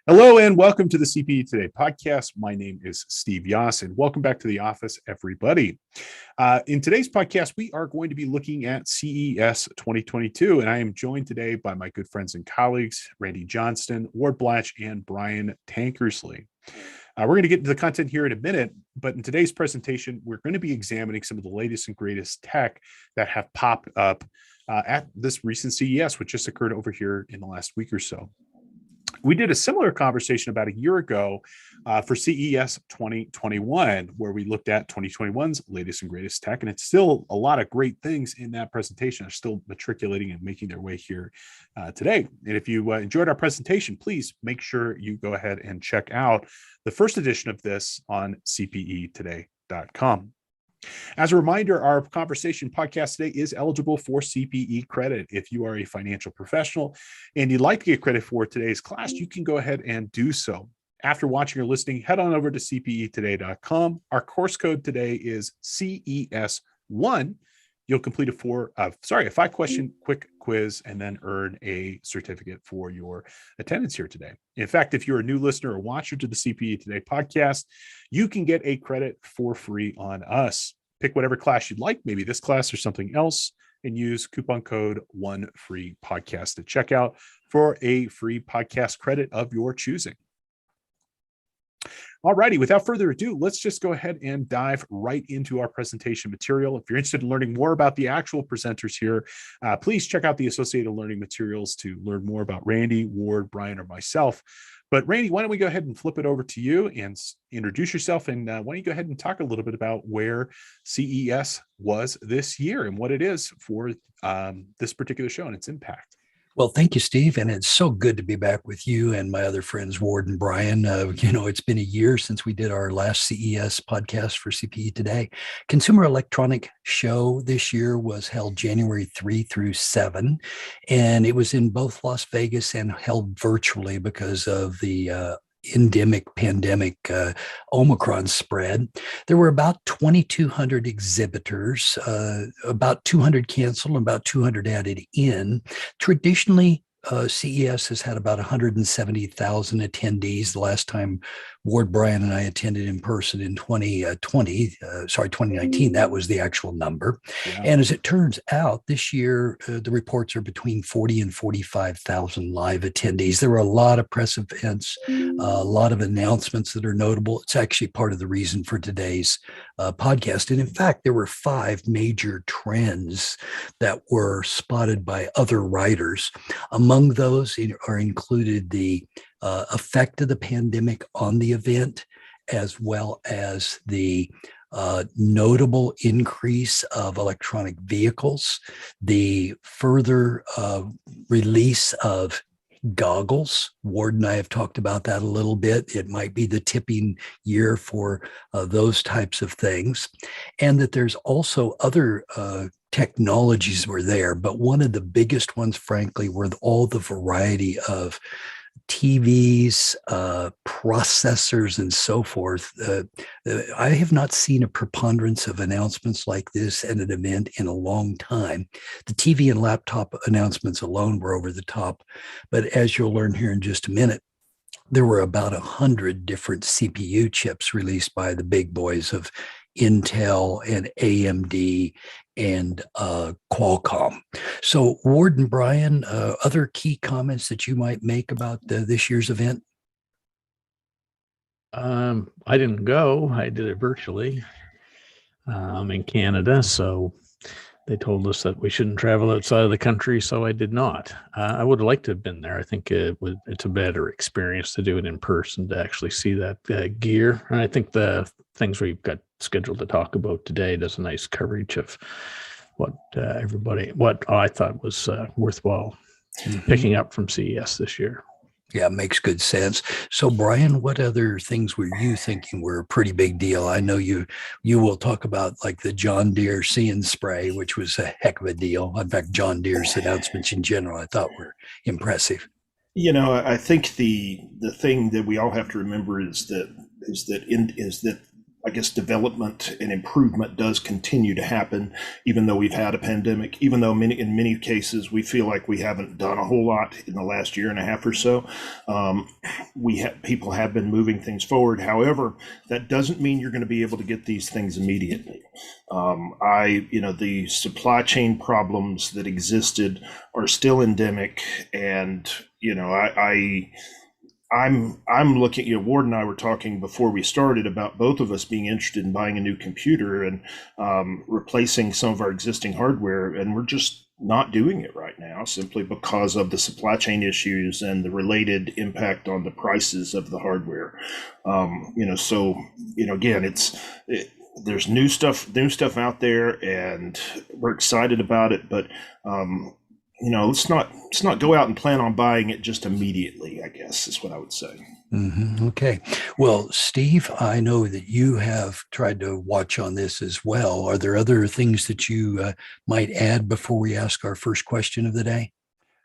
Hello and welcome to the CPE Today podcast. My name is Steve Yoss and welcome back to the office, everybody. In today's podcast, we are going to be looking at CES 2022, and I am joined today by my good friends and colleagues, Randy Johnston, Ward Blatch, and Brian Tankersley. We're going to get into the content here in a minute, but in today's presentation, we're going to be examining some of the latest and greatest tech that have popped up at this recent CES, which just occurred over here in the last week or so. We did a similar conversation about a year ago for CES 2021, where we looked at 2021's latest and greatest tech, and it's still a lot of great things in that presentation are still matriculating and making their way here today. And if you enjoyed our presentation, please make sure you go ahead and check out the first edition of this on cpetoday.com. As a reminder, our conversation podcast today is eligible for CPE credit. If you are a financial professional and you'd like to get credit for today's class, you can go ahead and do so. After watching or listening, head on over to cpetoday.com. Our course code today is CES1. You'll complete a 5-question quick quiz and then earn a certificate for your attendance here today. In fact, if you're a new listener or watcher to the CPE Today podcast, you can get a credit for free on us. Pick whatever class you'd like, maybe this class or something else, and use coupon code ONEFREEPODCAST at checkout for a free podcast credit of your choosing. All righty, without further ado, let's just go ahead and dive right into our presentation material. If you're interested in learning more about the actual presenters here, please check out the associated learning materials to learn more about Randy, Ward, Brian, or myself. But Randy, why don't we go ahead and flip it over to you and introduce yourself, and why don't you go ahead and talk a little bit about where CES was this year and what it is for this particular show and its impact. Well, thank you, Steve. And it's so good to be back with you and my other friends, Ward and Brian. It's been a year since we did our last CES podcast for CPE Today. Consumer Electronic Show this year was held January 3 through 7, and it was in both Las Vegas and held virtually because of the pandemic Omicron spread. There were about 2,200 exhibitors, about 200 canceled and about 200 added in. Traditionally, CES has had about 170,000 attendees. The last time Ward, Brian, and I attended in person in 2019, that was the actual number. Yeah. And as it turns out, this year, the reports are between 40 and 45,000 live attendees. There were a lot of press events, a lot of announcements that are notable. It's actually part of the reason for today's podcast. And in fact, there were 5 major trends that were spotted by other writers. Among those are included the effect of the pandemic on the event, as well as the notable increase of electronic vehicles, the further release of goggles. Ward and I have talked about that a little bit. It might be the tipping year for those types of things. And that there's also other technologies were there, but one of the biggest ones, frankly, were all the variety of TVs, processors, and so forth. I have not seen a preponderance of announcements like this at an event in a long time. The TV and laptop announcements alone were over the top, but as you'll learn here in just a minute, there were about 100 different CPU chips released by the big boys of Intel and AMD and Qualcomm. So Ward and Brian, other key comments that you might make about this year's event? I didn't go. I did it virtually in Canada. So they told us that we shouldn't travel outside of the country. So I did not. I would have liked to have been there. I think it's a better experience to do it in person, to actually see that gear. And I think the things we've got scheduled to talk about today does a nice coverage of what I thought was worthwhile picking up from CES this year. Yeah, makes good sense. So, Brian, what other things were you thinking were a pretty big deal? I know you will talk about like the John Deere See and Spray, which was a heck of a deal. In fact, John Deere's announcements in general, I thought were impressive. I think the thing that we all have to remember is that I guess development and improvement does continue to happen, even though we've had a pandemic, even though in many cases we feel like we haven't done a whole lot in the last year and a half or so. People have been moving things forward. However, that doesn't mean you're going to be able to get these things immediately. The supply chain problems that existed are still endemic, and I'm looking, Ward and I were talking before we started about both of us being interested in buying a new computer and replacing some of our existing hardware, and we're just not doing it right now simply because of the supply chain issues and the related impact on the prices of the hardware. Again, there's new stuff out there, and we're excited about it, but let's not go out and plan on buying it just immediately, I guess is what I would say. Mm-hmm. Okay. Well, Steve, I know that you have tried to watch on this as well. Are there other things that you might add before we ask our first question of the day?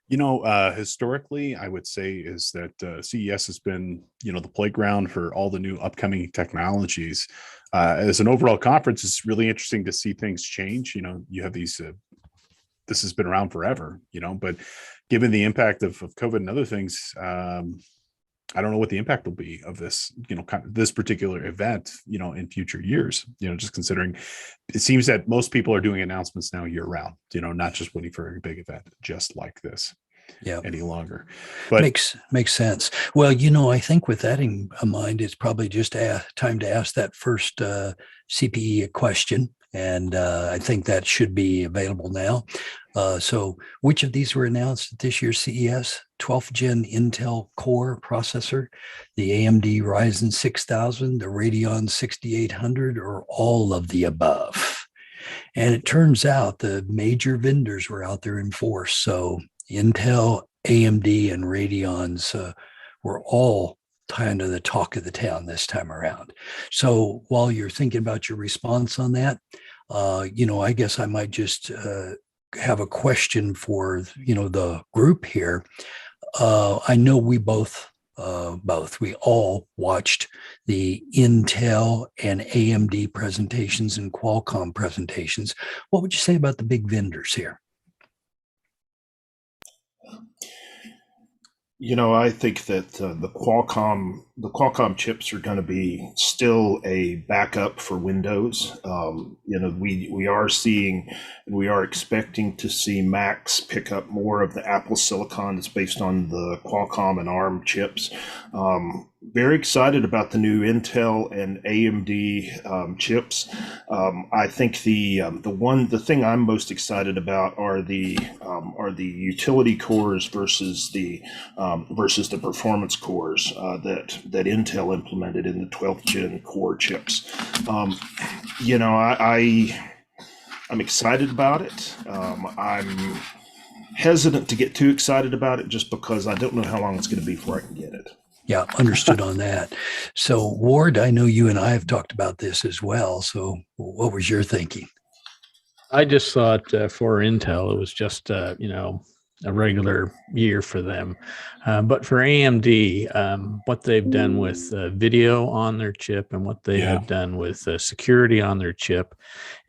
Historically, I would say is that CES has been, the playground for all the new upcoming technologies. As an overall conference, it's really interesting to see things change. You have these this has been around forever, but given the impact of COVID and other things, I don't know what the impact will be of this, this particular event, in future years, just considering it seems that most people are doing announcements now year round, not just waiting for a big event just like this any longer. But makes sense. Well, I think with that in mind, it's probably just time to ask that first CPE question. And I think that should be available now. So which of these were announced at this year's CES? 12th gen Intel Core processor, the AMD Ryzen 6000, the Radeon 6800, or all of the above? And it turns out the major vendors were out there in force. So Intel, AMD, and Radeon's were all kind of the talk of the town this time around. So while you're thinking about your response on that, I guess I might just have a question for, the group here. I know we we all watched the Intel and AMD presentations and Qualcomm presentations. What would you say about the big vendors here? I think that the Qualcomm chips are going to be still a backup for Windows. We are seeing and we are expecting to see Macs pick up more of the Apple silicon that's based on the Qualcomm and ARM chips. Very excited about the new Intel and AMD chips. I think the thing I'm most excited about are the utility cores versus the performance cores that Intel implemented in the 12th gen core chips. I'm excited about it. I'm hesitant to get too excited about it just because I don't know how long it's going to be before I can get it. Yeah, understood on that. So, Ward, I know you and I have talked about this as well. So, what was your thinking? I just thought for Intel, it was just, a regular year for them. But for AMD, what they've done with video on their chip and what they have done with security on their chip,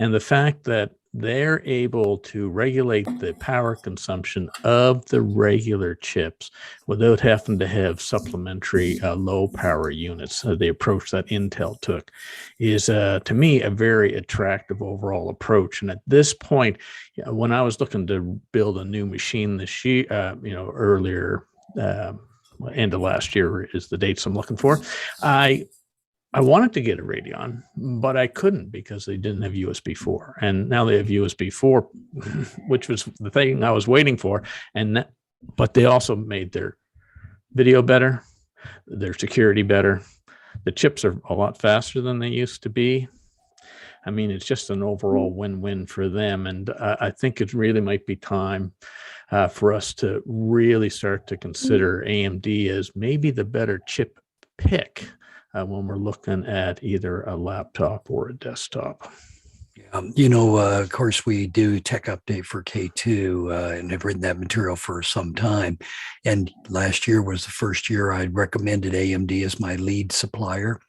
and the fact that they're able to regulate the power consumption of the regular chips without having to have supplementary low power units. The approach that Intel took is, to me, a very attractive overall approach. And at this point, when I was looking to build a new machine this year, earlier, end of last year is the dates I'm looking for, I wanted to get a Radeon, but I couldn't because they didn't have USB 4. And now they have USB 4, which was the thing I was waiting for. But they also made their video better, their security better. The chips are a lot faster than they used to be. I mean, it's just an overall win-win for them. And I think it really might be time for us to really start to consider AMD as maybe the better chip pick when we're looking at either a laptop or a desktop. Of course, we do Tech Update for K2 and have written that material for some time. And last year was the first year I'd recommended AMD as my lead supplier.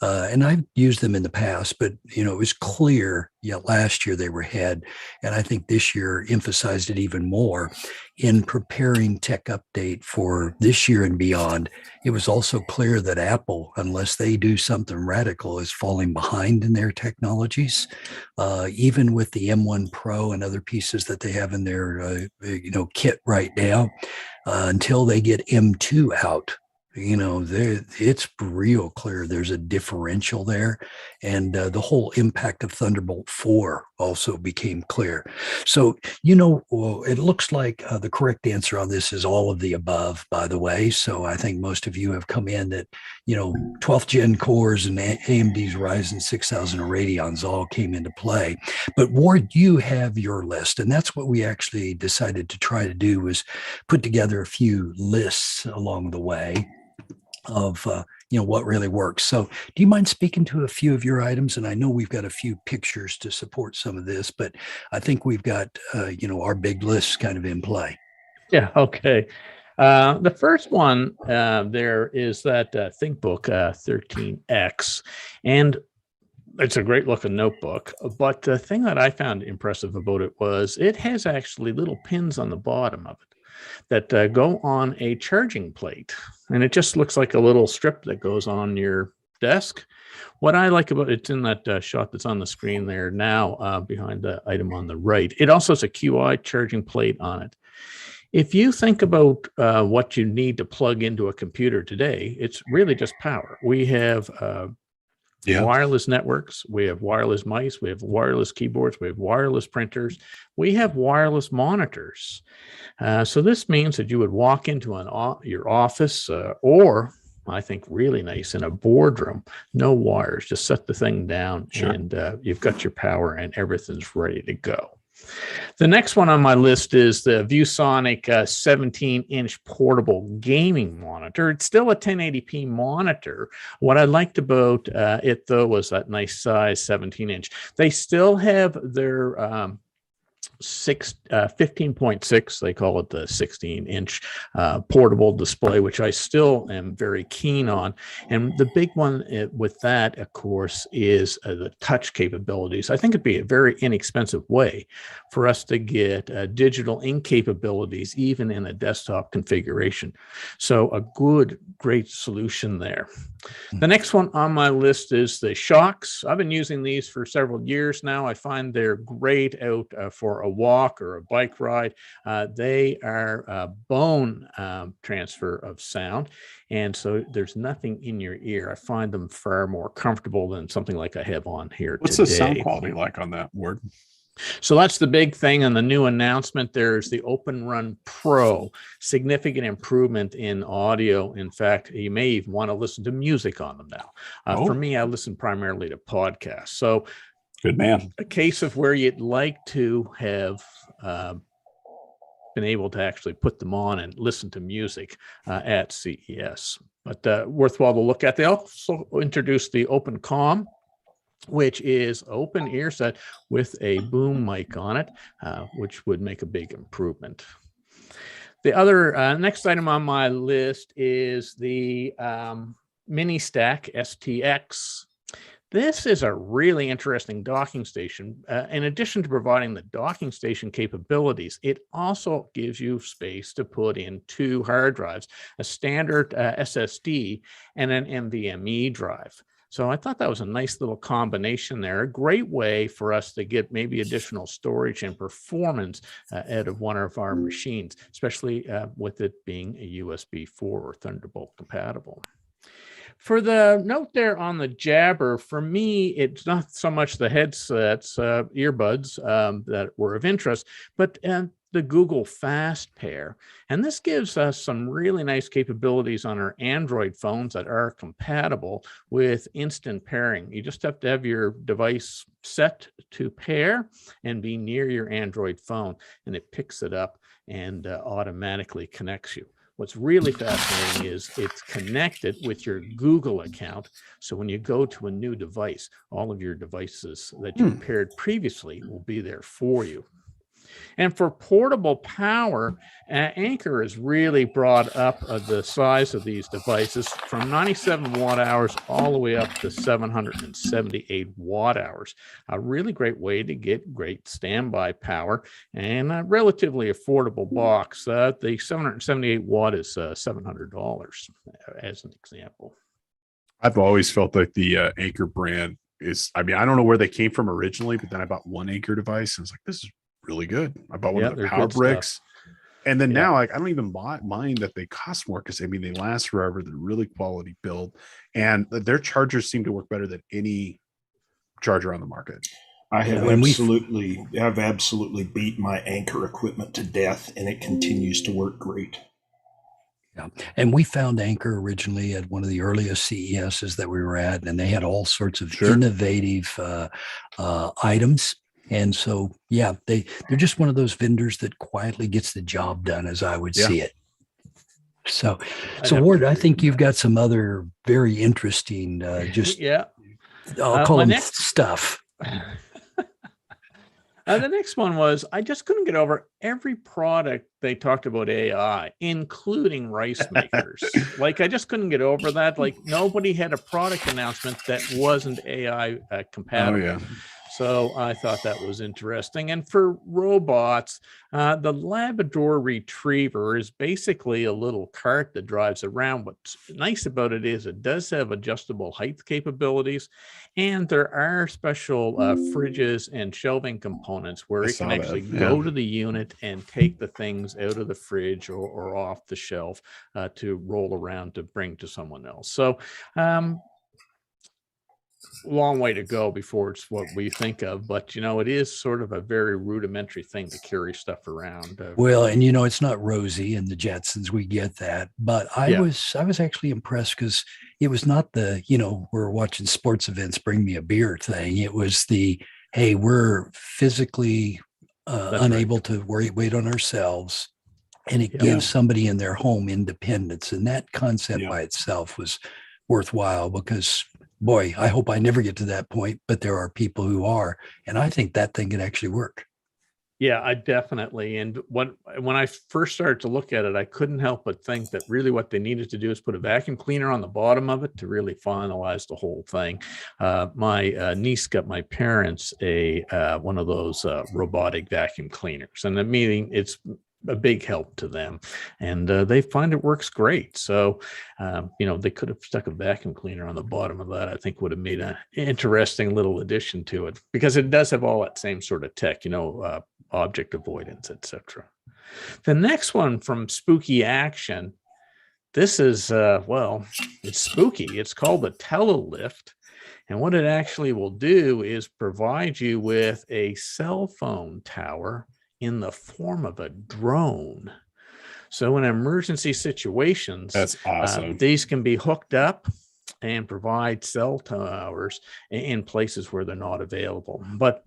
And I've used them in the past, but it was clear, last year they were ahead. And I think this year emphasized it even more in preparing Tech Update for this year and beyond. It was also clear that Apple, unless they do something radical, is falling behind in their technologies. Even with the M1 Pro and other pieces that they have in their kit right now, until they get M2 out, it's real clear there's a differential there. And the whole impact of Thunderbolt 4 also became clear. So, it looks like the correct answer on this is all of the above, by the way. So I think most of you have come in that, 12th gen cores and AMD's Ryzen 6000 and Radeons all came into play. But Ward, you have your list. And that's what we actually decided to try to do, was put together a few lists along the way of what really works. So do you mind speaking to a few of your items? And I know we've got a few pictures to support some of this, but I think we've got our big list kind of in play. Yeah, okay. The first one there is that ThinkBook 13X, and it's a great looking notebook. But the thing that I found impressive about it was it has actually little pins on the bottom of it that go on a charging plate. And it just looks like a little strip that goes on your desk. What I like about it's in that shot that's on the screen there now behind the item on the right. It also has a QI charging plate on it. If you think about what you need to plug into a computer today, it's really just power. We have wireless networks, we have wireless mice, we have wireless keyboards, we have wireless printers, we have wireless monitors. So this means that you would walk into your office or, I think really nice, in a boardroom, no wires, just set the thing down. Sure. And you've got your power and everything's ready to go. The next one on my list is the ViewSonic 17-inch portable gaming monitor. It's still a 1080p monitor. What I liked about it, though, was that nice size 17-inch. They still have their 15.6, they call it the 16-inch portable display, which I still am very keen on. And the big one with that, of course, is the touch capabilities. I think it'd be a very inexpensive way for us to get digital ink capabilities, even in a desktop configuration. So a great solution there. The next one on my list is the Shokz. I've been using these for several years now. I find they're great out for a walk or a bike ride. They are bone transfer of sound. And so there's nothing in your ear. I find them far more comfortable than something like I have on here What's today. the sound quality like on that, Ward? So that's the big thing on the new announcement. There's the Open Run Pro, significant improvement in audio. In fact, you may even want to listen to music on them now. For me, I listen primarily to podcasts. So good man. A case of where you'd like to have been able to actually put them on and listen to music at CES. But worthwhile to look at. They also introduced the Open Com, which is open ear set with a boom mic on it, which would make a big improvement. The other next item on my list is the Mini Stack STX. This is a really interesting docking station. In addition to providing the docking station capabilities, it also gives you space to put in 2 hard drives, a standard SSD and an NVMe drive. So I thought that was a nice little combination there, a great way for us to get maybe additional storage and performance out of one of our machines, especially with it being a USB 4 or Thunderbolt compatible. For the note there on the Jabber, for me, it's not so much the headsets, earbuds that were of interest, but the Google Fast Pair. And this gives us some really nice capabilities on our Android phones that are compatible with instant pairing. You just have to have your device set to pair and be near your Android phone, and it picks it up and automatically connects you. What's really fascinating is it's connected with your Google account. So when you go to a new device, all of your devices that you paired previously will be there for you. And for portable power, Anker has really brought up the size of these devices from 97 watt hours all the way up to 778 watt hours. A really great way to get great standby power and a relatively affordable box. The 778 watt is $700 as an example. I've always felt like the Anker brand is, I mean, I don't know where they came from originally, but then I bought one Anker device and I was like, this is really good. I bought one of the power bricks. Stuff. And then now, like, I don't even mind that they cost more because I mean they last forever. They're really quality build, and their chargers seem to work better than any charger on the market. I have absolutely beat my Anker equipment to death, and it continues to work great. Yeah, and we found Anker originally at one of the earliest CESs that we were at, and they had all sorts of innovative items. And so, yeah, they're just one of those vendors that quietly gets the job done, as I would see it. So Ward, I think you've got some other very interesting, I'll call them stuff. The next one was, I just couldn't get over every product they talked about AI, including rice makers. Like, I just couldn't get over that. Like, nobody had a product announcement that wasn't AI compatible. Oh, yeah. So I thought that was interesting. And for robots, the Labrador Retriever is basically a little cart that drives around. What's nice about it is it does have adjustable height capabilities, and there are special fridges and shelving components where it can actually go to the unit and take the things out of the fridge or off the shelf to roll around to bring to someone else. So long way to go before it's what we think of, but it is sort of a very rudimentary thing to carry stuff around. Well, and it's not Rosie and the Jetsons, we get that, but I was actually impressed because it was not the we're watching sports events, bring me a beer thing. It was the, hey, we're physically unable to wait on ourselves, and it gives somebody in their home independence, and that concept by itself was worthwhile because, boy, I hope I never get to that point, but there are people who are, and I think that thing can actually work. Yeah, I definitely. And when I first started to look at it, I couldn't help but think that really what they needed to do is put a vacuum cleaner on the bottom of it to really finalize the whole thing. My niece got my parents one of those robotic vacuum cleaners, and it's a big help to them, and they find it works great. So, they could have stuck a vacuum cleaner on the bottom of that. I think would have made an interesting little addition to it, because it does have all that same sort of tech, object avoidance, etc. The next one from Spooky Action. This is, it's spooky. It's called the Telelift. And what it actually will do is provide you with a cell phone tower in the form of a drone. So in emergency situations, that's awesome. These can be hooked up and provide cell towers in places where they're not available. But,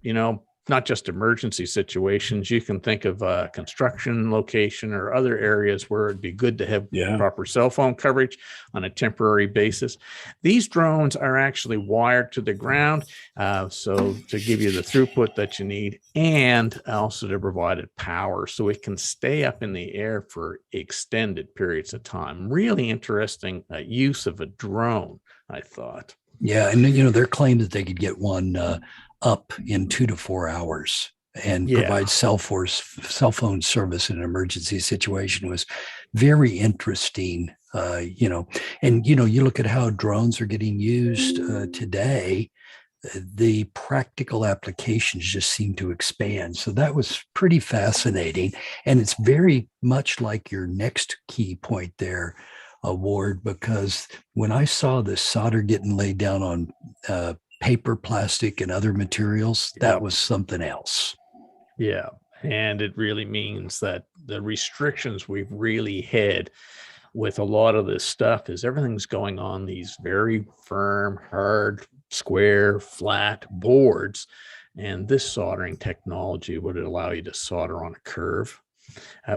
not just emergency situations. You can think of a construction location or other areas where it'd be good to have proper cell phone coverage on a temporary basis. These drones are actually wired to the ground, so to give you the throughput that you need, and also to provide it power so it can stay up in the air for extended periods of time. Really interesting use of a drone, I thought. Yeah, and their claim that they could get one up in 2 to 4 hours and provide cell phone service in an emergency situation was very interesting. You look at how drones are getting used today. The practical applications just seem to expand. So that was pretty fascinating, and it's very much like your next key point there, Ward, because when I saw the solder getting laid down on paper, plastic, and other materials, that was something else. Yeah. And it really means that the restrictions we've really had with a lot of this stuff is everything's going on these very firm, hard, square, flat boards. And this soldering technology would allow you to solder on a curve,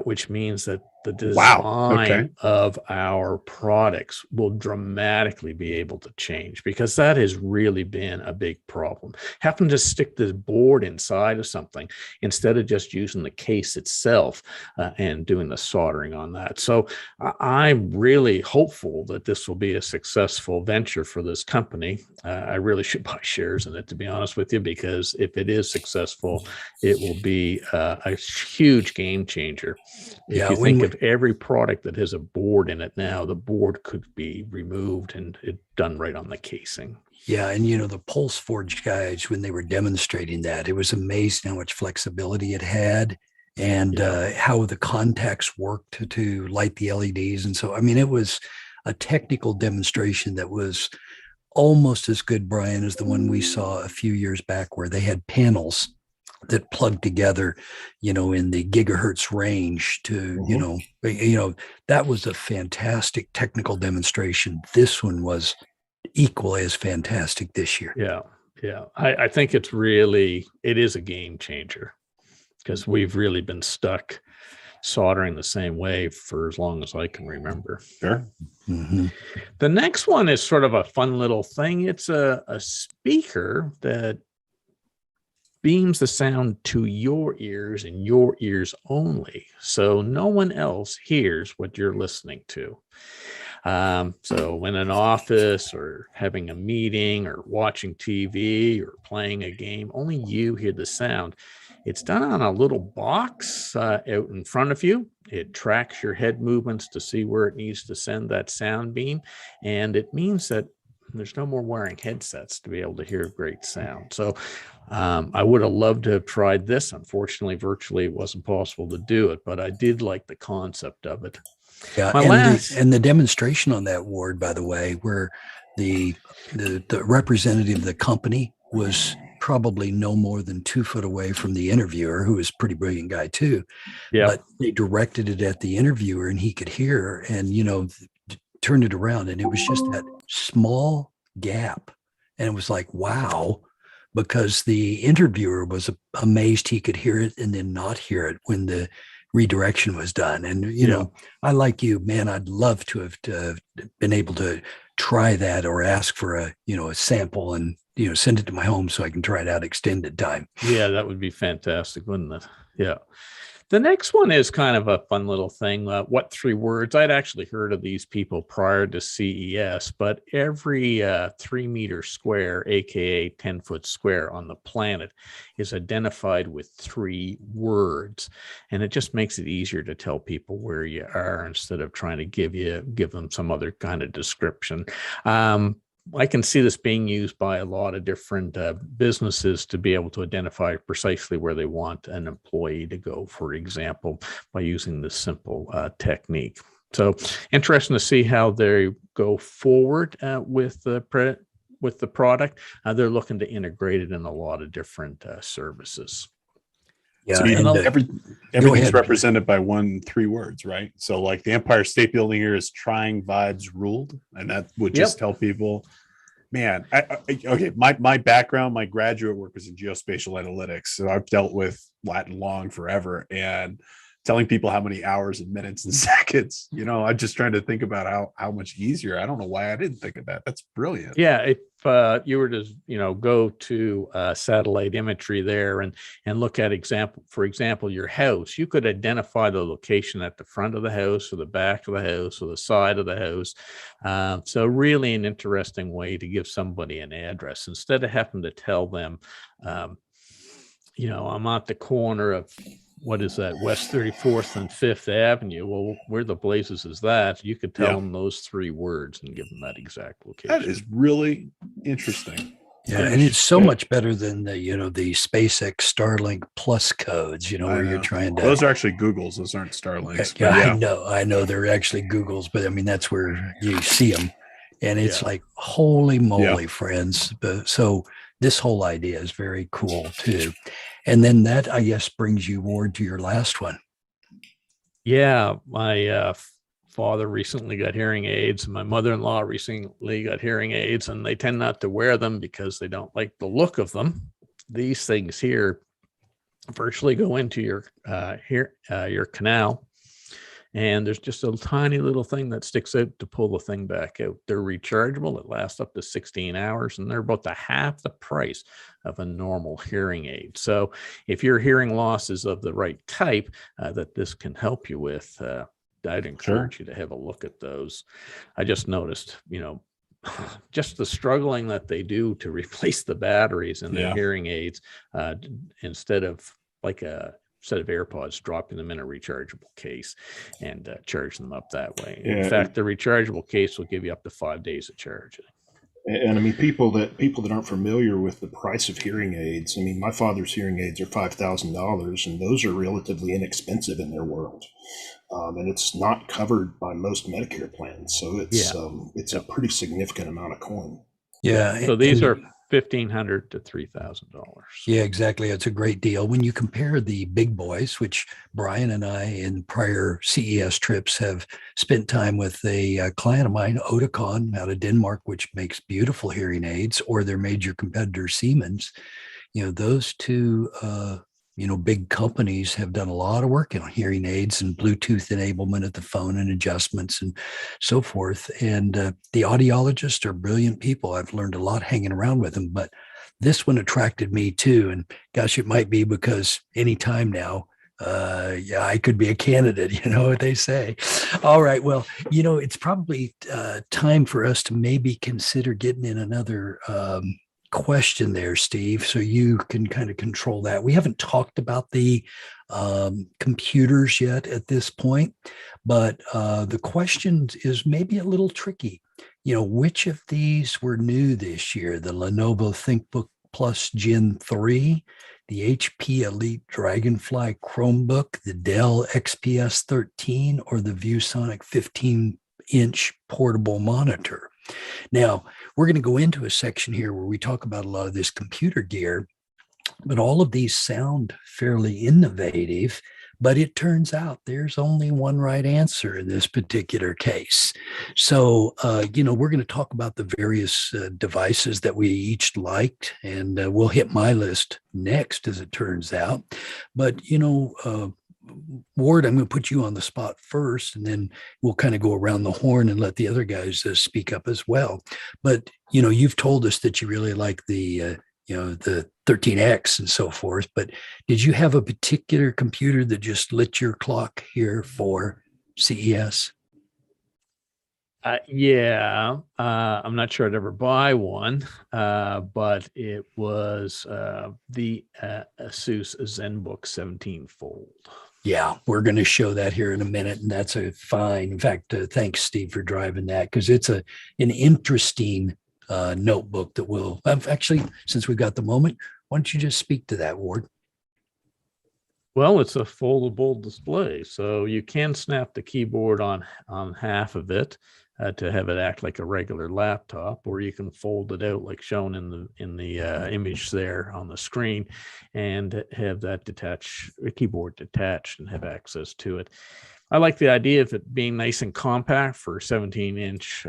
which means that the Wow. Okay. design of our products will dramatically be able to change, because that has really been a big problem. Having to stick this board inside of something instead of just using the case itself and doing the soldering on that. So I'm really hopeful that this will be a successful venture for this company. I really should buy shares in it, to be honest with you, because if it is successful, it will be a huge game changer. If you think of every product that has a board in it now, the board could be removed and it done right on the casing. Yeah, and the Pulse Forge guys, when they were demonstrating that, it was amazing how much flexibility it had, and how the contacts worked to light the LEDs. And so, I mean, it was a technical demonstration that was almost as good, Brian, as the one we saw a few years back, where they had panels that plugged together, in the gigahertz range to, that was a fantastic technical demonstration. This one was equally as fantastic this year. Yeah. I think it is a game changer, because we've really been stuck soldering the same way for as long as I can remember. Sure. Mm-hmm. The next one is sort of a fun little thing. It's a speaker that beams the sound to your ears and your ears only, so no one else hears what you're listening to. So in an office or having a meeting or watching TV or playing a game, only you hear the sound. It's done on a little box out in front of you. It tracks your head movements to see where it needs to send that sound beam. And it means that there's no more wearing headsets to be able to hear great sound. So I would have loved to have tried this. Unfortunately, virtually it wasn't possible to do it, but I did like the concept of it. Yeah, and the demonstration on that, Ward, by the way, where the representative of the company was probably no more than 2 foot away from the interviewer, who is a pretty brilliant guy too. Yeah. But they directed it at the interviewer, and he could hear, and turned it around, and it was just that small gap, and it was like, wow, because the interviewer was amazed he could hear it and then not hear it when the redirection was done. And I, like you, man, I'd love to have been able to try that, or ask for a sample and send it to my home so I can try it out extended time. Yeah, that would be fantastic, wouldn't it? Yeah. The next one is kind of a fun little thing. What 3 words? I'd actually heard of these people prior to CES, but every 3 meter square, aka 10-foot square on the planet, is identified with 3 words, and it just makes it easier to tell people where you are instead of trying to give them some other kind of description. I can see this being used by a lot of different businesses to be able to identify precisely where they want an employee to go, for example, by using this simple technique. So interesting to see how they go forward with the product. They're looking to integrate it in a lot of different services. Yeah, so everything's represented by 3 words, right? So like the Empire State Building here is trying vibes ruled, and that would just tell people, man, okay, my background, my graduate work was in geospatial analytics, so I've dealt with Latin long forever, and telling people how many hours and minutes and seconds, I'm just trying to think about how much easier. I don't know why I didn't think of that. That's brilliant. Yeah, if you were to go to satellite imagery there and look at for example your house, you could identify the location at the front of the house or the back of the house or the side of the house. So really an interesting way to give somebody an address instead of having to tell them I'm at the corner of, what is that, West 34th and 5th Avenue. Well, where the blazes is that? You could tell them those 3 words and give them that exact location. That is really interesting. Yeah, and it's so much better than the SpaceX Starlink Plus codes, where you're trying to. Those are actually Googles. Those aren't Starlinks. Yeah, I know they're actually Googles, but I mean that's where you see them, and it's like, holy moly, friends! So this whole idea is very cool too. And then that, I guess, brings you, Ward, to your last one. Yeah, my father recently got hearing aids, and my mother-in-law recently got hearing aids, and they tend not to wear them because they don't like the look of them. These things here virtually go into your canal, and there's just a tiny little thing that sticks out to pull the thing back out. They're rechargeable. It lasts up to 16 hours, and they're about half the price of a normal hearing aid. So if your hearing loss is of the right type that this can help you with, I'd encourage you to have a look at those. I just noticed, just the struggling that they do to replace the batteries in their hearing aids, instead of set of AirPods, dropping them in a rechargeable case and charging them up that way. In fact, the rechargeable case will give you up to 5 days of charging. And I mean, people that aren't familiar with the price of hearing aids, I mean, my father's hearing aids are $5,000, and those are relatively inexpensive in their world. And it's not covered by most Medicare plans. So it's a pretty significant amount of coin. Yeah. So these are $1,500 to $3,000. Yeah, exactly. It's a great deal. When you compare the big boys, which Brian and I in prior CES trips have spent time with a client of mine, Oticon out of Denmark, which makes beautiful hearing aids, or their major competitor, Siemens, those two, big companies have done a lot of work on hearing aids and Bluetooth enablement of the phone and adjustments and so forth. And the audiologists are brilliant people. I've learned a lot hanging around with them, but this one attracted me too. And gosh, it might be because anytime now, I could be a candidate, you know what they say. All right. Well, it's probably time for us to maybe consider getting in another question there, Steve, so you can kind of control that. We haven't talked about the computers yet at this point, but the question is maybe a little tricky. Which of these were new this year? The Lenovo ThinkBook Plus Gen 3, the HP Elite Dragonfly Chromebook, the Dell XPS 13, or the ViewSonic 15-inch portable monitor? Now, we're going to go into a section here where we talk about a lot of this computer gear, but all of these sound fairly innovative, but it turns out there's only one right answer in this particular case. So, we're going to talk about the various devices that we each liked, and we'll hit my list next, as it turns out. But, Ward, I'm going to put you on the spot first, and then we'll kind of go around the horn and let the other guys speak up as well. But, you've told us that you really like the 13X and so forth, but did you have a particular computer that just lit your clock here for CES? I'm not sure I'd ever buy one, but it was the Asus ZenBook 17 Fold. Yeah, we're going to show that here in a minute, and that's a fine. In fact, thanks, Steve, for driving that, because it's an interesting notebook that will actually, since we've got the moment, why don't you just speak to that, Ward? Well, it's a foldable display, so you can snap the keyboard on half of it to have it act like a regular laptop, or you can fold it out like shown in the image there on the screen, and have that keyboard detached and have access to it. I like the idea of it being nice and compact for 17-inch.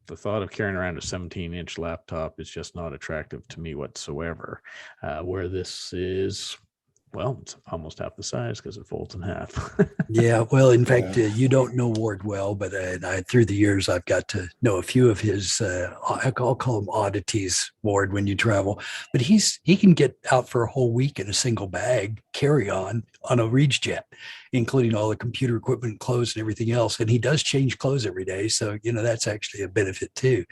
The thought of carrying around a 17-inch laptop is just not attractive to me whatsoever. Where this is, well, it's almost half the size because it folds in half. Yeah, well, in fact, you don't know Ward well, but through the years, I've got to know a few of his, I'll call them oddities, Ward, when you travel. But he can get out for a whole week in a single bag, carry on a RegJet, including all the computer equipment, clothes, and everything else. And he does change clothes every day. So, that's actually a benefit too.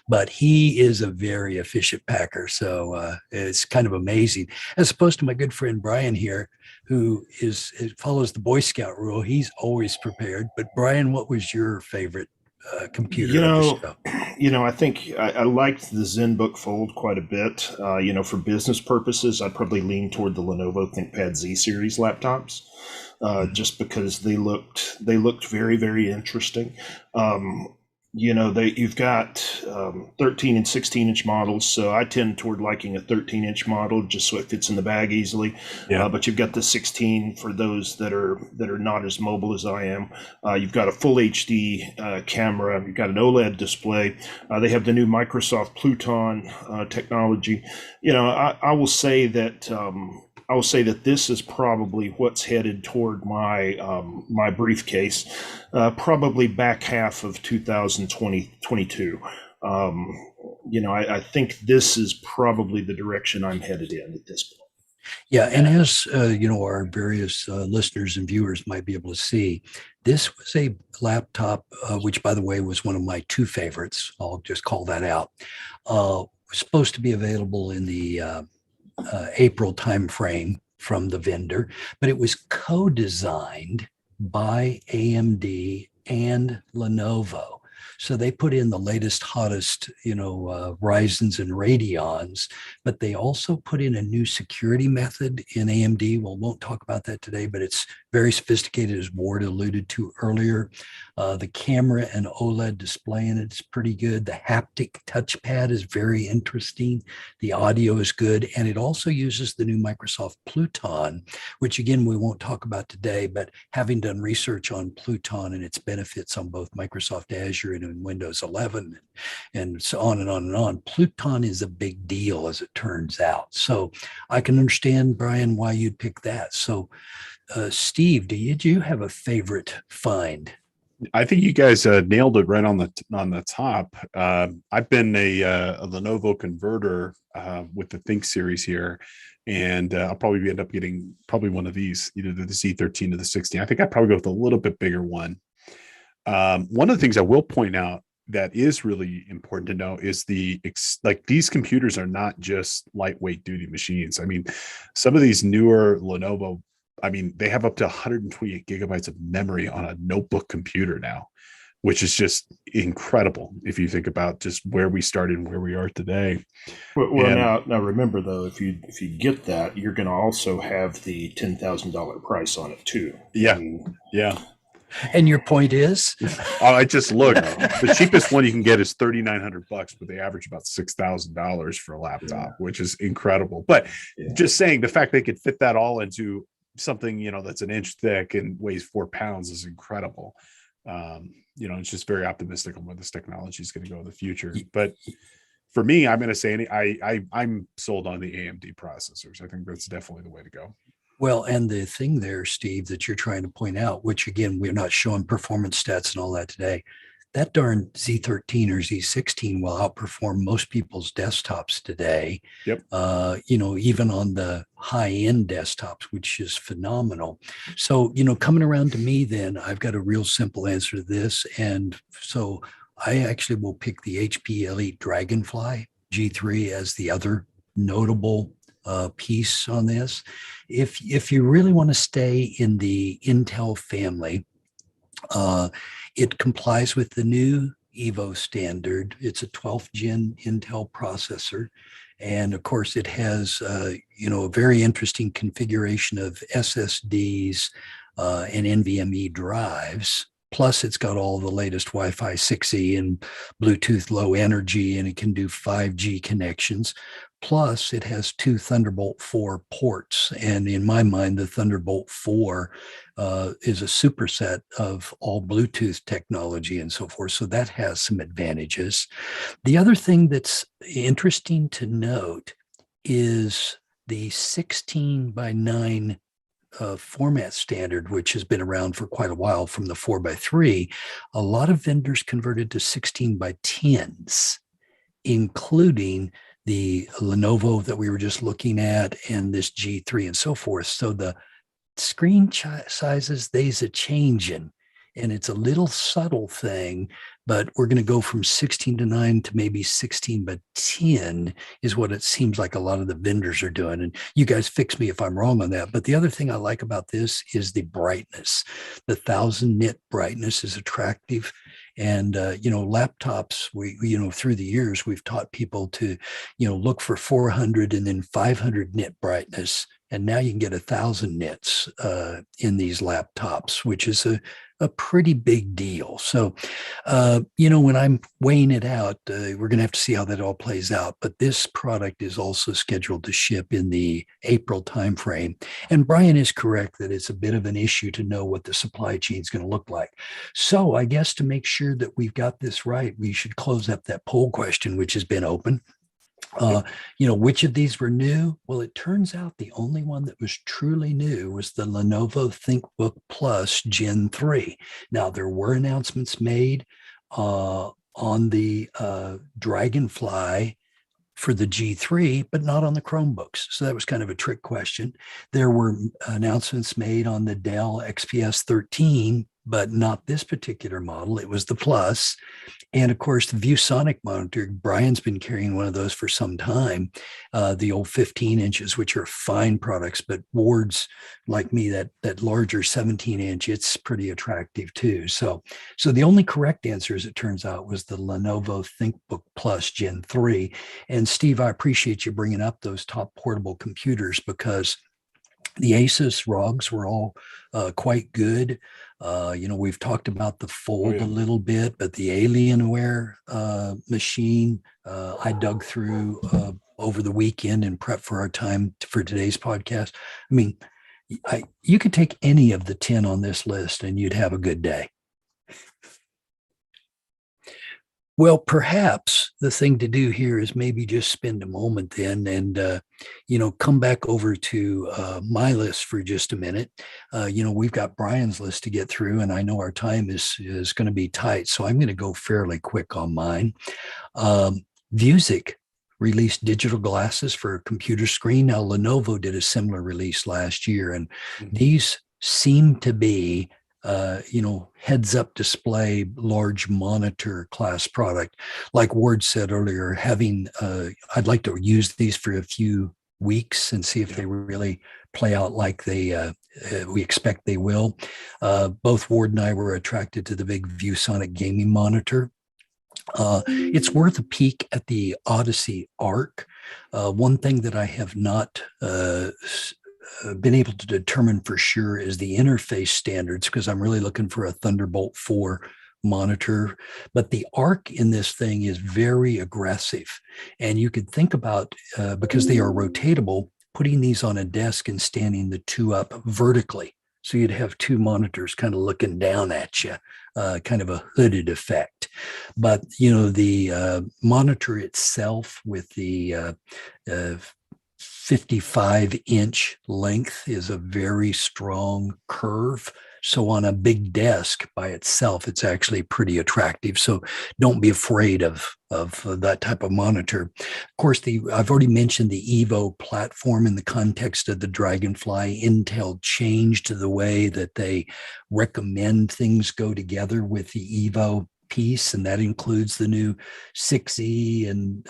But he is a very efficient packer. So it's kind of amazing. As opposed to my good friend Brian here, who follows the Boy Scout rule. He's always prepared. But Brian, what was your favorite computer? I think I liked the ZenBook Fold quite a bit. For business purposes, I'd probably lean toward the Lenovo ThinkPad Z series laptops, just because they looked very, very interesting. You've got 13 and 16-inch models, so I tend toward liking a 13-inch model just so it fits in the bag easily. Yeah. But you've got the 16 for those that are not as mobile as I am. You've got a full HD camera. You've got an OLED display. They have the new Microsoft Pluton technology. I will say that I will say that this is probably what's headed toward my my briefcase, probably back half of 2022. I think this is probably the direction I'm headed in at this point. Yeah, and as our various listeners and viewers might be able to see, this was a laptop, which, by the way, was one of my two favorites. I'll just call that out. Was supposed to be available in the April timeframe from the vendor, but it was co-designed by AMD and Lenovo. So they put in the latest, hottest, Ryzens and Radeons, but they also put in a new security method in AMD. Well, won't talk about that today, but it's very sophisticated, as Ward alluded to earlier. The camera and OLED display in it's pretty good. The haptic touchpad is very interesting. The audio is good. And it also uses the new Microsoft Pluton, which again, we won't talk about today, but having done research on Pluton and its benefits on both Microsoft Azure and in Windows 11 and so on and on and on, Pluton is a big deal as it turns out. So I can understand, Brian, why you'd pick that. So Steve, did you have a favorite find? I think you guys nailed it right on the top. I've been a Lenovo converter with the Think series here, and I'll probably end up getting one of these, either the Z13 or the 16. I think I'd probably go with a little bit bigger one. One of the things I will point out that is really important to know is these computers are not just lightweight duty machines. I mean, some of these newer Lenovo, they have up to 128 gigabytes of memory on a notebook computer now, which is just incredible if you think about just where we started and where we are today. Well, now remember though, if you get that, you're going to also have the $10,000 price on it too. Yeah, yeah. And your point is? I just looked. The cheapest one you can get is $3,900, but they average about $6,000 for a laptop, which is incredible. But just saying, the fact they could fit that all into something that's an inch thick and weighs 4 pounds is incredible. It's just very optimistic on where this technology is going to go in the future. But for me, I'm going to say I'm sold on the AMD processors. I think that's definitely the way to go. Well, and the thing there, Steve, that you're trying to point out, which again, we're not showing performance stats and all that today, that darn Z13 or Z16 will outperform most people's desktops today. Yep. Even on the high-end desktops, which is phenomenal. So, coming around to me then, I've got a real simple answer to this. And so I actually will pick the HP Elite Dragonfly G3 as the other notable piece on this. If you really want to stay in the Intel family, it complies with the new Evo standard. It's a 12th gen Intel processor. And of course, it has, a very interesting configuration of SSDs and NVMe drives. Plus, it's got all the latest Wi-Fi 6E and Bluetooth Low Energy, and it can do 5G connections. Plus, it has 2 Thunderbolt 4 ports. And in my mind, the Thunderbolt 4 is a superset of all Bluetooth technology and so forth. So that has some advantages. The other thing that's interesting to note is the 16:9 format standard, which has been around for quite a while from the 4:3. A lot of vendors converted to 16:10s, including the Lenovo that we were just looking at and this G3 and so forth. So the screen sizes, they's a changing, and it's a little subtle thing, but we're going to go from 16:9 to maybe 16:10 is what it seems like a lot of the vendors are doing. And you guys fix me if I'm wrong on that. But the other thing I like about this is the brightness. The 1000 nit brightness is attractive. And, laptops, we through the years, we've taught people to, look for 400 and then 500 nit brightness. And now you can get 1000 nits in these laptops, which is a pretty big deal. So, when I'm weighing it out, we're going to have to see how that all plays out. But this product is also scheduled to ship in the April timeframe. And Brian is correct that it's a bit of an issue to know what the supply chain is going to look like. So I guess to make sure that we've got this right, we should close up that poll question, which has been open. Which of these were new? Well, it turns out the only one that was truly new was the Lenovo ThinkBook Plus Gen 3. Now, there were announcements made on the Dragonfly for the G3, but not on the Chromebooks. So that was kind of a trick question. There were announcements made on the Dell XPS 13, but not this particular model. It was the Plus. And of course, the ViewSonic monitor, Brian's been carrying one of those for some time, the old 15 inches, which are fine products, but boards like me, that larger 17-inch, it's pretty attractive too. So the only correct answer, as it turns out, was the Lenovo ThinkBook Plus Gen 3. And Steve, I appreciate you bringing up those top portable computers, because the Asus ROGs were all quite good. We've talked about the Fold a little bit, but the Alienware machine I dug through over the weekend and prep for our time for today's podcast. I mean, you could take any of the 10 on this list and you'd have a good day. Well, perhaps the thing to do here is maybe just spend a moment then and, come back over to my list for just a minute. We've got Brian's list to get through, and I know our time is going to be tight, so I'm going to go fairly quick on mine. Vuzix released digital glasses for a computer screen. Now, Lenovo did a similar release last year, and these seem to be heads up display, large monitor class product. Like Ward said earlier, I'd like to use these for a few weeks and see if they really play out like we expect they will. Both Ward and I were attracted to the big ViewSonic gaming monitor. It's worth a peek at the Odyssey Arc. One thing that I have not been able to determine for sure is the interface standards, because I'm really looking for a Thunderbolt 4 monitor. But the arc in this thing is very aggressive. And you could think about, because they are rotatable, putting these on a desk and standing the two up vertically. So you'd have two monitors kind of looking down at you, kind of a hooded effect. But, the monitor itself with the 55-inch length is a very strong curve. So on a big desk by itself, it's actually pretty attractive. So don't be afraid of that type of monitor. Of course, I've already mentioned the Evo platform in the context of the Dragonfly. Intel changed the way that they recommend things go together with the Evo piece, and that includes the new 6E and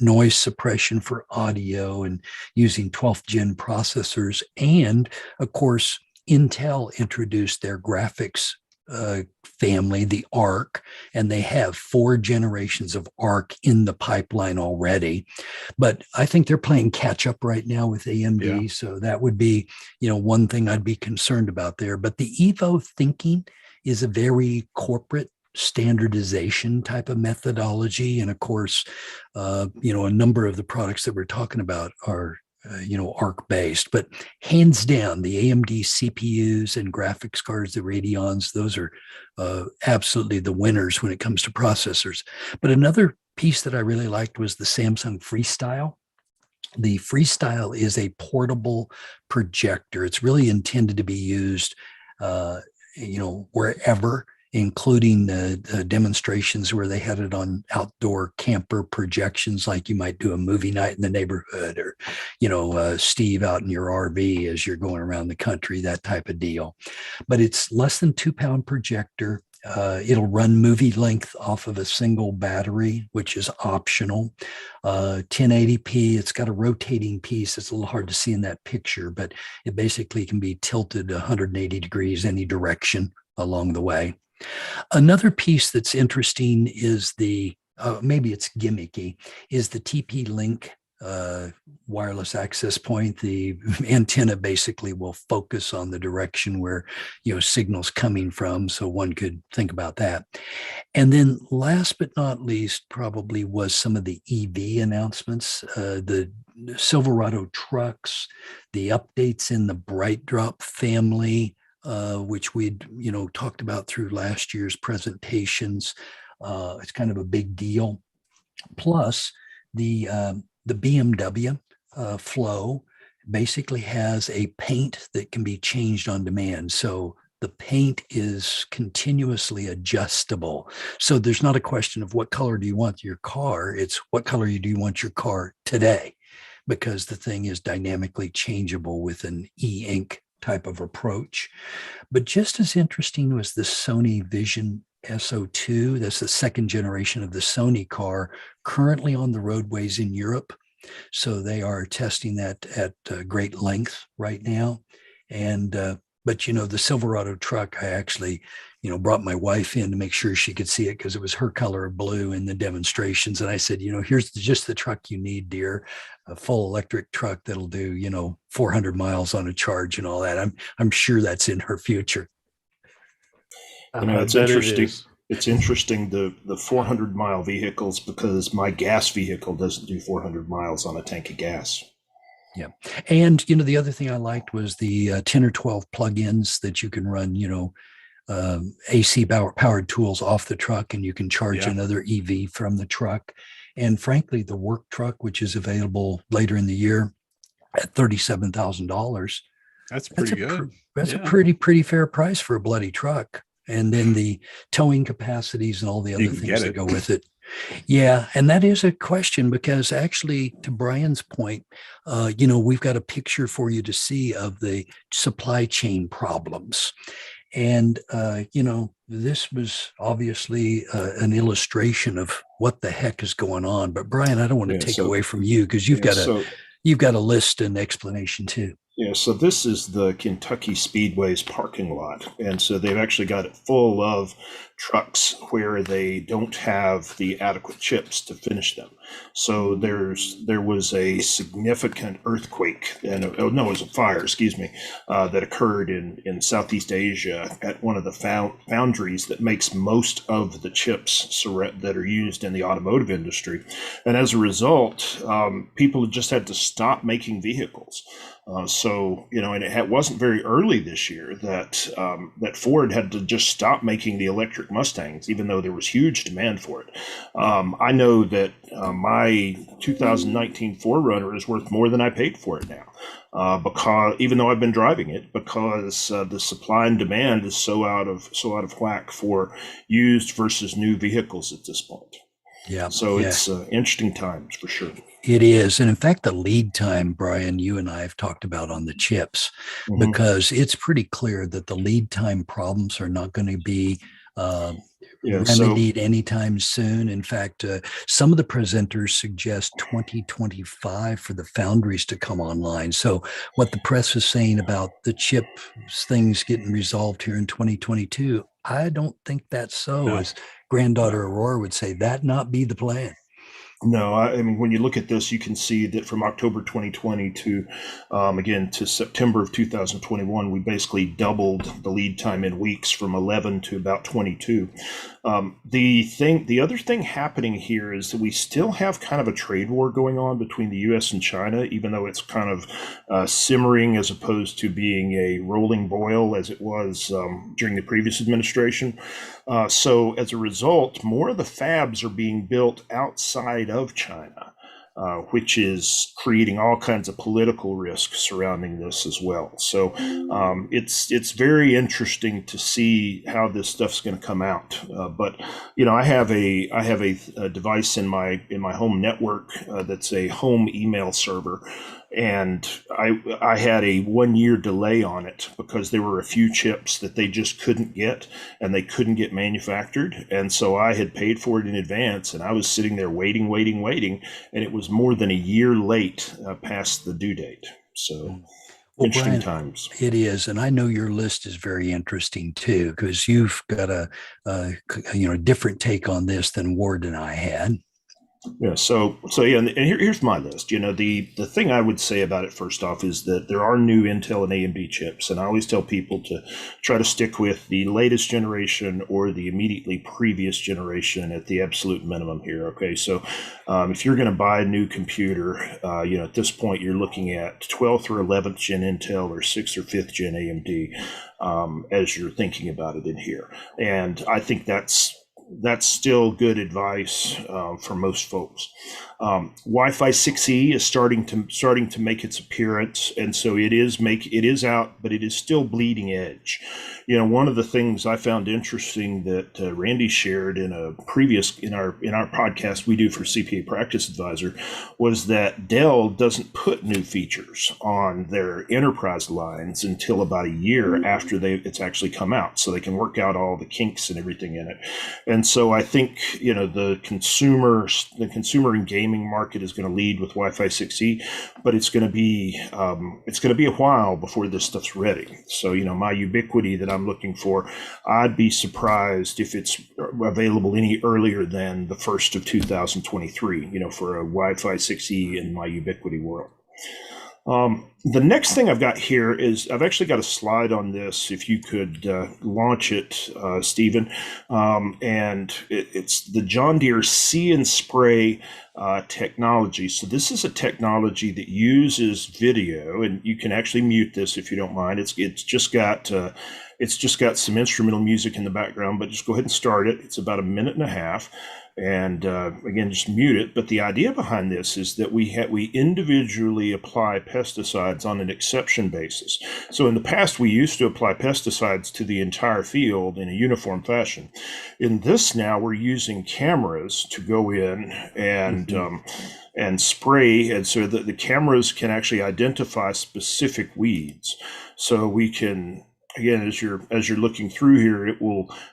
noise suppression for audio and using 12th gen processors. And of course, Intel introduced their graphics family, the Arc, and they have 4 generations of Arc in the pipeline already. But I think they're playing catch up right now with AMD. Yeah. So that would be, one thing I'd be concerned about there. But the Evo thinking is a very corporate standardization type of methodology. And of course, a number of the products that we're talking about are, ARC based, but hands down, the AMD CPUs and graphics cards, the Radeons, those are absolutely the winners when it comes to processors. But another piece that I really liked was the Samsung Freestyle. The Freestyle is a portable projector. It's really intended to be used, wherever, including the demonstrations where they had it on outdoor camper projections, like you might do a movie night in the neighborhood, or, Steve out in your RV as you're going around the country, that type of deal. But it's less than 2-pound projector. It'll run movie length off of a single battery, which is optional. 1080p, it's got a rotating piece. It's a little hard to see in that picture, but it basically can be tilted 180 degrees any direction along the way. Another piece that's interesting is maybe it's gimmicky, is the TP-Link wireless access point. The antenna basically will focus on the direction where signal's coming from, so one could think about that. And then last but not least probably was some of the EV announcements, the Silverado trucks, the updates in the BrightDrop family, which we'd talked about through last year's presentations. It's kind of a big deal. Plus, The BMW Flow basically has a paint that can be changed on demand. So the paint is continuously adjustable. So there's not a question of what color do you want your car. It's what color do you want your car today, because the thing is dynamically changeable with an e-ink type of approach. But just as interesting was the Sony Vision SO2. That's the second generation of the Sony car, currently on the roadways in Europe. So they are testing that at great length right now. And but the Silverado truck, I actually brought my wife in to make sure she could see it, because it was her color of blue in the demonstrations. And I said, here's just the truck you need, dear, a full electric truck that'll do 400 miles on a charge and all that. I'm sure that's in her future. It's interesting. It's interesting, the 400-mile vehicles, because my gas vehicle doesn't do 400 miles on a tank of gas. Yeah. And, the other thing I liked was the 10 or 12 plugins that you can run, AC powered tools off the truck, and you can charge another EV from the truck. And frankly, the work truck, which is available later in the year at $37,000. That's pretty good. That's a pretty fair price for a bloody truck. And then the towing capacities and all the other things that go with it. Yeah. And that is a question, because actually, to Brian's point, we've got a picture for you to see of the supply chain problems. And, this was obviously an illustration of what the heck is going on. But Brian, I don't want to take away from you, because you've got a list and explanation too. Yeah, so this is the Kentucky Speedway's parking lot. And so they've actually got it full of trucks where they don't have the adequate chips to finish them. So there was a significant earthquake, it was a fire, that occurred in Southeast Asia at one of the foundries that makes most of the chips that are used in the automotive industry. And as a result, people just had to stop making vehicles. And it wasn't very early this year that Ford had to just stop making the electric Mustangs, even though there was huge demand for it. I know that my 2019 4Runner is worth more than I paid for it now, because even though I've been driving it, because the supply and demand is so out of whack for used versus new vehicles at this point. Yeah. So it's interesting times for sure. It is. And in fact, the lead time, Brian, you and I have talked about on the chips, because it's pretty clear that the lead time problems are not going to be remedied anytime soon. In fact, some of the presenters suggest 2025 for the foundries to come online. So what the press is saying about the chip things getting resolved here in 2022, I don't think that's so. No. As granddaughter Aurora would say, that not be the plan. No, I mean, when you look at this, you can see that from October 2020 to September of 2021, we basically doubled the lead time in weeks, from 11 to about 22. The other thing happening here is that we still have kind of a trade war going on between the U.S. and China, even though it's kind of simmering as opposed to being a rolling boil as it was during the previous administration. So as a result, more of the fabs are being built outside of China, which is creating all kinds of political risks surrounding this as well. So it's very interesting to see how this stuff's going to come out. But I have a device in my home network that's a home email server. And I had a 1-year delay on it because there were a few chips that they just couldn't get, and they couldn't get manufactured. And so I had paid for it in advance, and I was sitting there waiting, and it was more than a year late past the due date. So interesting Brian, times. It is. And I know your list is very interesting too, because you've got a different take on this than Ward and I had. Yeah. So yeah, and here's my list. The thing I would say about it first off is that there are new Intel and AMD chips, and I always tell people to try to stick with the latest generation or the immediately previous generation at the absolute minimum here. Okay. So if you're going to buy a new computer, at this point you're looking at 12th or 11th gen Intel or 6th or 5th gen AMD as you're thinking about it in here, and I think that's that's still good advice for most folks. Wi-Fi 6E is starting to make its appearance, and so it is out, but it is still bleeding edge. One of the things I found interesting that Randy shared in our podcast we do for CPA Practice Advisor was that Dell doesn't put new features on their enterprise lines until about a year after it's actually come out, so they can work out all the kinks and everything in it. And so I think the consumer and gaming market is going to lead with Wi-Fi 6E, but it's going to be a while before this stuff's ready. So my ubiquity that I'm looking for, I'd be surprised if it's available any earlier than the 1st of 2023. For a Wi-Fi 6E in my ubiquity world. The next thing I've got here is I've actually got a slide on this. If you could launch it, Stephen, and it's the John Deere See and Spray technology. So this is a technology that uses video, and you can actually mute this if you don't mind. It's just got some instrumental music in the background, but just go ahead and start it. It's about a minute and a half. And again, just mute it. But the idea behind this is that we individually apply pesticides on an exception basis. So in the past, we used to apply pesticides to the entire field in a uniform fashion. In this now, we're using cameras to go in and spray, and so that the cameras can actually identify specific weeds. So we can. Again, as you're looking through here,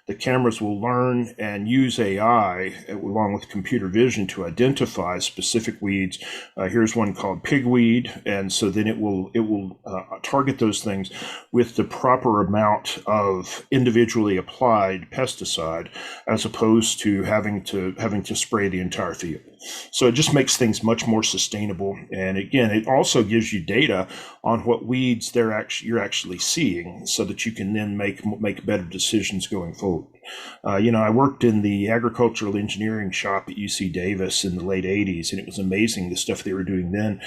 the cameras will learn and use AI along with computer vision to identify specific weeds. Here's one called pigweed, and so then it will target those things with the proper amount of individually applied pesticide, as opposed to having to spray the entire field. So it just makes things much more sustainable. And again, it also gives you data on what weeds you're actually seeing, so that you can then make better decisions going forward. I worked in the agricultural engineering shop at UC Davis in the late 80s, and it was amazing the stuff they were doing then.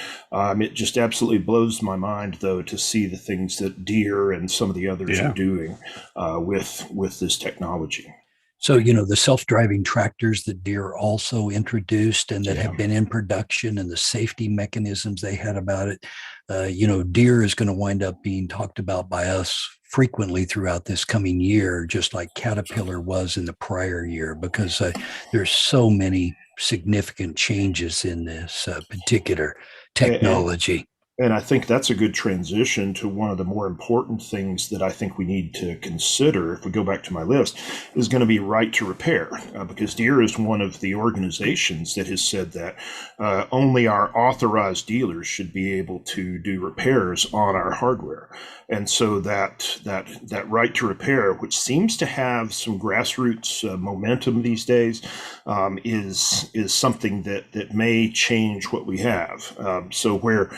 It just absolutely blows my mind, though, to see the things that Deere and some of the others are doing with this technology. So, the self-driving tractors that Deere also introduced and that have been in production, and the safety mechanisms they had about it, Deere is going to wind up being talked about by us frequently throughout this coming year, just like Caterpillar was in the prior year, because there's so many significant changes in this particular technology. And I think that's a good transition to one of the more important things that I think we need to consider, if we go back to my list, is going to be right to repair, because Deere is one of the organizations that has said that only our authorized dealers should be able to do repairs on our hardware. And so that right to repair, which seems to have some grassroots momentum these days, is something that may change what we have. So where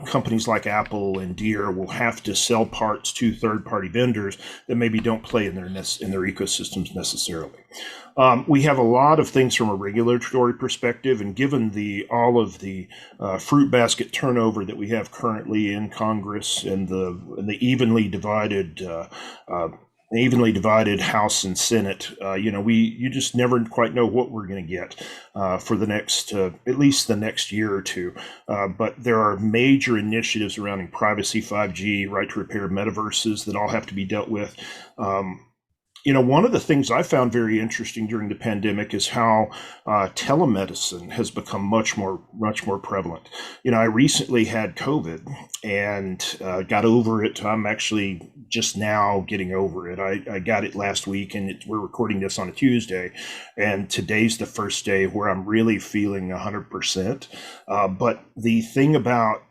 companies like Apple and Deere will have to sell parts to third-party vendors that maybe don't play in their ecosystems necessarily. We have a lot of things from a regulatory perspective, and given all of the fruit basket turnover that we have currently in Congress and the evenly divided House and Senate, you just never quite know what we're going to get for the next, at least the next year or two. But there are major initiatives surrounding privacy, 5G, right to repair, metaverses that all have to be dealt with. One of the things I found very interesting during the pandemic is how telemedicine has become much more prevalent. I recently had COVID and got over it. I'm actually just now getting over it. I got it last week, and we're recording this on a Tuesday, and today's the first day where I'm really feeling 100%. But the thing about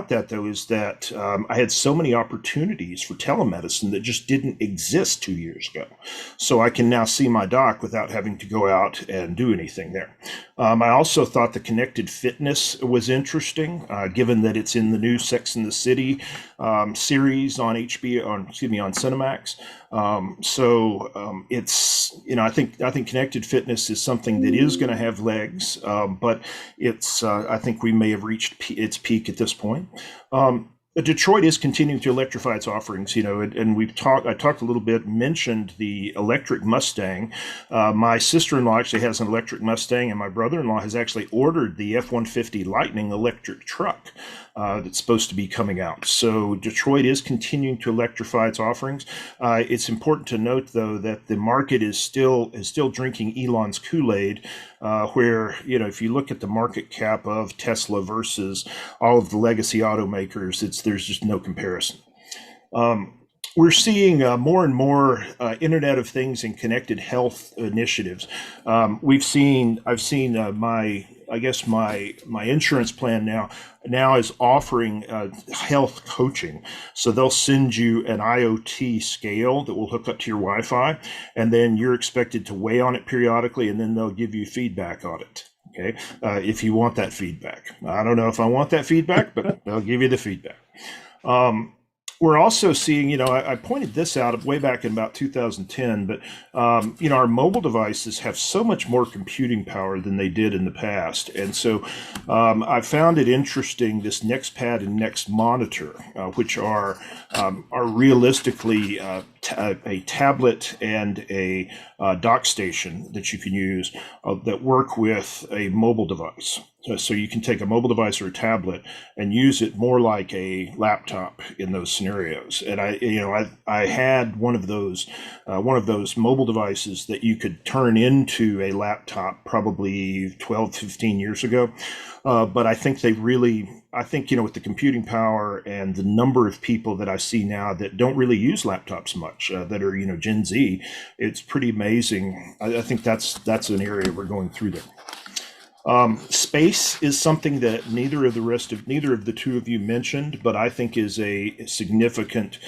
that, though, is that I had so many opportunities for telemedicine that just didn't exist 2 years ago. So I can now see my doc without having to go out and do anything there. I also thought the connected fitness was interesting, given that it's in the new Sex and the City series on Cinemax. It's, I think connected fitness is something that is going to have legs, but I think we may have reached its peak at this point. Detroit is continuing to electrify its offerings, and I talked a little bit, mentioned the electric Mustang. My sister-in-law actually has an electric Mustang, and my brother-in-law has actually ordered the F-150 Lightning electric truck that's supposed to be coming out. So Detroit is continuing to electrify its offerings. It's important to note, though, that the market is still drinking Elon's Kool-Aid, where, if you look at the market cap of Tesla versus all of the legacy automakers, there's just no comparison. We're seeing more and more Internet of Things and connected health initiatives. I've seen my insurance plan now is offering health coaching. So they'll send you an IoT scale that will hook up to your Wi-Fi, and then you're expected to weigh on it periodically, and then they'll give you feedback on it. Okay, if you want that feedback. I don't know if I want that feedback, but they'll give you the feedback. We're also seeing, I pointed this out way back in about 2010, but, our mobile devices have so much more computing power than they did in the past. And so I found it interesting, this NextPad and Next Monitor, which are realistically a tablet and a dock station that you can use that work with a mobile device. So you can take a mobile device or a tablet and use it more like a laptop in those scenarios. And I had one of those mobile devices that you could turn into a laptop probably 12, 15 years ago. But I think with the computing power and the number of people that I see now that don't really use laptops much, that are, Gen Z, it's pretty amazing. I think that's an area we're going through there. Space is something that neither of the two of you mentioned, but I think is a significant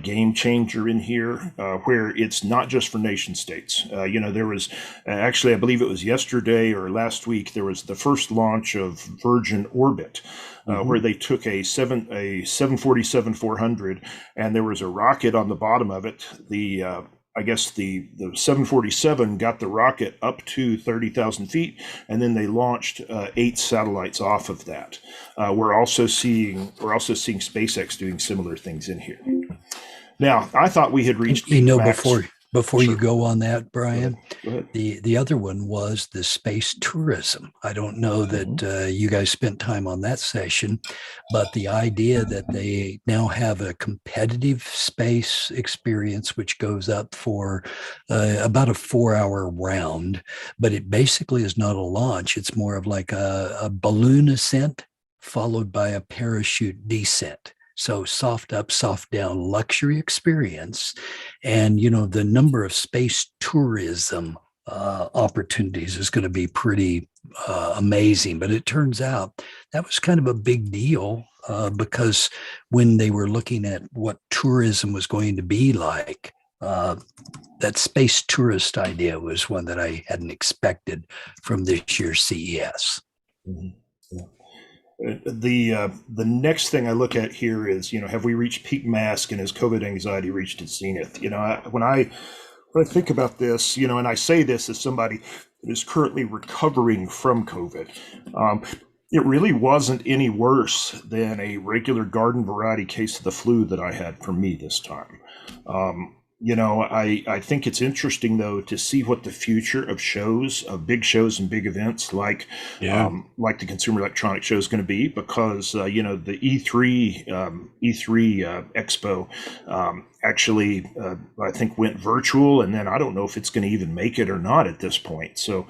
game changer in here, where it's not just for nation states. There was actually, I believe it was yesterday or last week, there was the first launch of Virgin Orbit, where they took a 747-400, and there was a rocket on the bottom of it. I guess the 747 got the rocket up to 30,000 feet, and then they launched 8 satellites off of that. We're also seeing SpaceX doing similar things in here. Now, I thought we had reached. Before Sure. you go on that, Brian, Go ahead. the other one was the space tourism. I don't know that you guys spent time on that session, but the idea that they now have a competitive space experience, which goes up for about a 4-hour round, but it basically is not a launch. It's more of like a balloon ascent followed by a parachute descent. So soft up, soft down luxury experience. And, the number of space tourism opportunities is going to be pretty amazing. But it turns out that was kind of a big deal because when they were looking at what tourism was going to be like, that space tourist idea was one that I hadn't expected from this year's CES. Mm-hmm. Yeah. The next thing I look at here is, have we reached peak mask, and has COVID anxiety reached its zenith? When I think about this, and I say this as somebody that is currently recovering from COVID, it really wasn't any worse than a regular garden variety case of the flu that I had for me this time. I think it's interesting, though, to see what the future of big shows and big events like the Consumer Electronics Show is going to be, because, the E3 Expo actually, I think, went virtual, and then I don't know if it's going to even make it or not at this point. So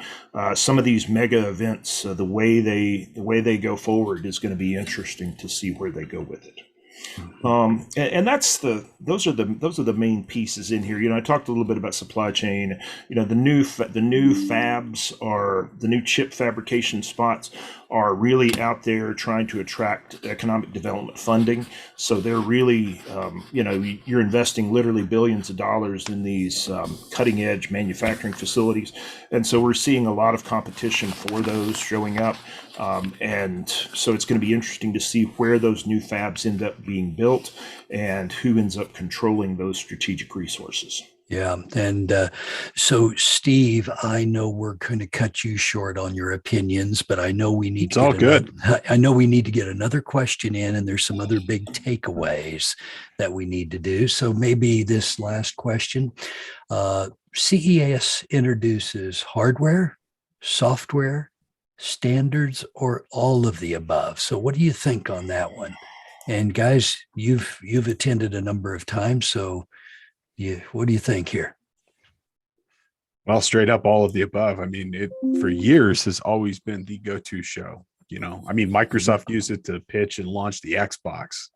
some of these mega events, the way they go forward is going to be interesting to see where they go with it. And those are the main pieces in here. I talked a little bit about supply chain. The new fabs the new chip fabrication spots are really out there trying to attract economic development funding. So they're really, you're investing literally billions of dollars in these cutting edge manufacturing facilities. And so we're seeing a lot of competition for those showing up. And so it's going to be interesting to see where those new fabs end up being built and who ends up controlling those strategic resources. Yeah. And so, Steve, I know we're going to cut you short on your opinions, but I know we need It's to all get good. I know we need to get another question in, and there's some other big takeaways that we need to do. So maybe this last question, CES introduces hardware, software, standards, or all of the above. So what do you think on that one? And guys, you've attended a number of times, so what do you think here? Well, straight up, all of the above. I mean, it for years has always been the go-to show. I mean, Microsoft used it to pitch and launch the Xbox.